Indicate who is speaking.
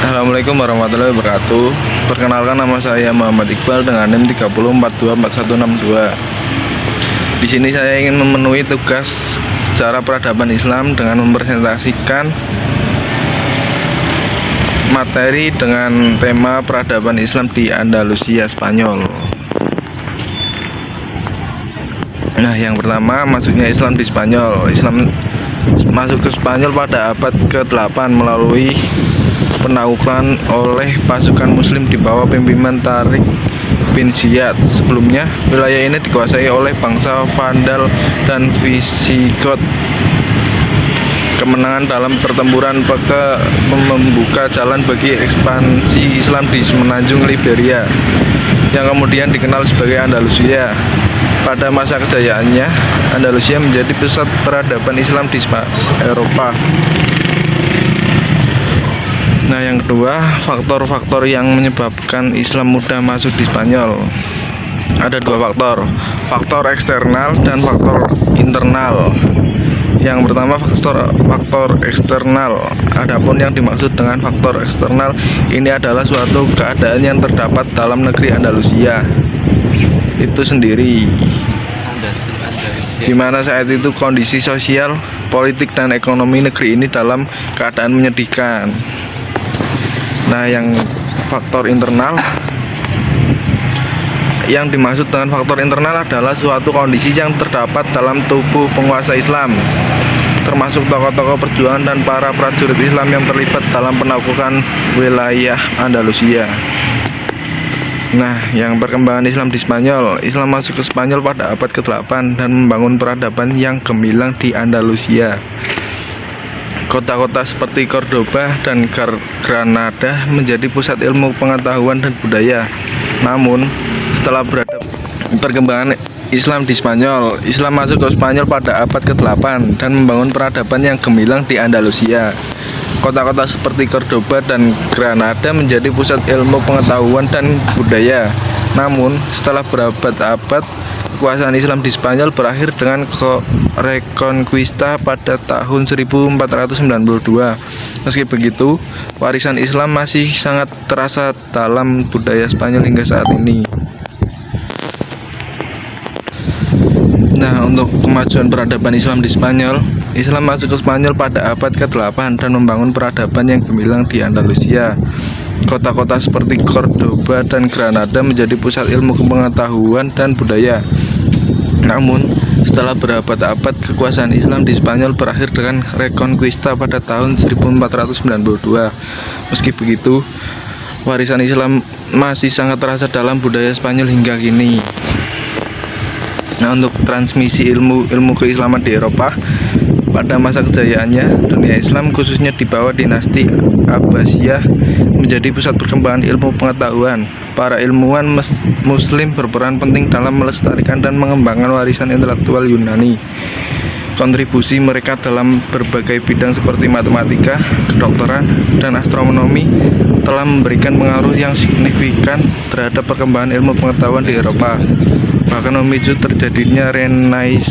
Speaker 1: Assalamualaikum warahmatullahi wabarakatuh. Perkenalkan, nama saya Muhammad Iqbal dengan NIM 30424162. Di sini saya ingin memenuhi tugas secara peradaban Islam dengan mempresentasikan materi dengan tema peradaban Islam di Andalusia, Spanyol. Nah, yang pertama, masuknya Islam di Spanyol. Islam masuk ke Spanyol pada abad ke-8 melalui penaklukan oleh pasukan muslim di bawah pimpinan Tariq bin Ziyad. Sebelumnya, wilayah ini dikuasai oleh bangsa Vandal dan Visigoth. Kemenangan dalam pertempuran membuka jalan bagi ekspansi Islam di semenanjung Liberia, yang kemudian dikenal sebagai Andalusia. Pada masa kejayaannya, Andalusia menjadi pusat peradaban Islam di Eropa. Nah, yang kedua, faktor-faktor yang menyebabkan Islam mudah masuk di Spanyol. Ada dua faktor, faktor eksternal dan faktor internal. Yang pertama, faktor eksternal. Adapun yang dimaksud dengan faktor eksternal ini adalah suatu keadaan yang terdapat dalam negeri Andalusia itu sendiri, di mana saat itu kondisi sosial, politik, dan ekonomi negeri ini dalam keadaan menyedihkan. Nah, yang faktor internal, yang dimaksud dengan faktor internal adalah suatu kondisi yang terdapat dalam tubuh penguasa Islam, termasuk tokoh-tokoh perjuangan dan para prajurit Islam yang terlibat dalam penaklukan wilayah Andalusia. Nah, yang perkembangan Islam di Spanyol. Islam masuk ke Spanyol pada abad ke-8 dan membangun peradaban yang gemilang di Andalusia. Kota-kota seperti Cordoba dan Granada menjadi pusat ilmu pengetahuan dan budaya. Namun, setelah perkembangan Islam di Spanyol, Islam masuk ke Spanyol pada abad ke-8 dan membangun peradaban yang gemilang di Andalusia. Kota-kota seperti Cordoba dan Granada menjadi pusat ilmu pengetahuan dan budaya. Namun, setelah berabad-abad, kekuasaan Islam di Spanyol berakhir dengan Reconquista pada tahun 1492. Meski begitu, warisan Islam masih sangat terasa dalam budaya Spanyol hingga saat ini. Nah, untuk kemajuan peradaban Islam di Spanyol, Islam masuk ke Spanyol pada abad ke-8 dan membangun peradaban yang gemilang di Andalusia. Kota-kota seperti Cordoba dan Granada menjadi pusat ilmu pengetahuan dan budaya. Namun, setelah berabad-abad, kekuasaan Islam di Spanyol berakhir dengan Reconquista pada tahun 1492. Meski begitu, warisan Islam masih sangat terasa dalam budaya Spanyol hingga kini. Nah, untuk transmisi ilmu keislaman di Eropa, pada masa kejayaannya, dunia Islam khususnya di bawah dinasti Abbasiyah menjadi pusat perkembangan ilmu pengetahuan. Para ilmuwan Muslim berperan penting dalam melestarikan dan mengembangkan warisan intelektual Yunani. Kontribusi mereka dalam berbagai bidang seperti matematika, kedokteran, dan astronomi telah memberikan pengaruh yang signifikan terhadap perkembangan ilmu pengetahuan di Eropa, bahkan memicu terjadinya Renaissance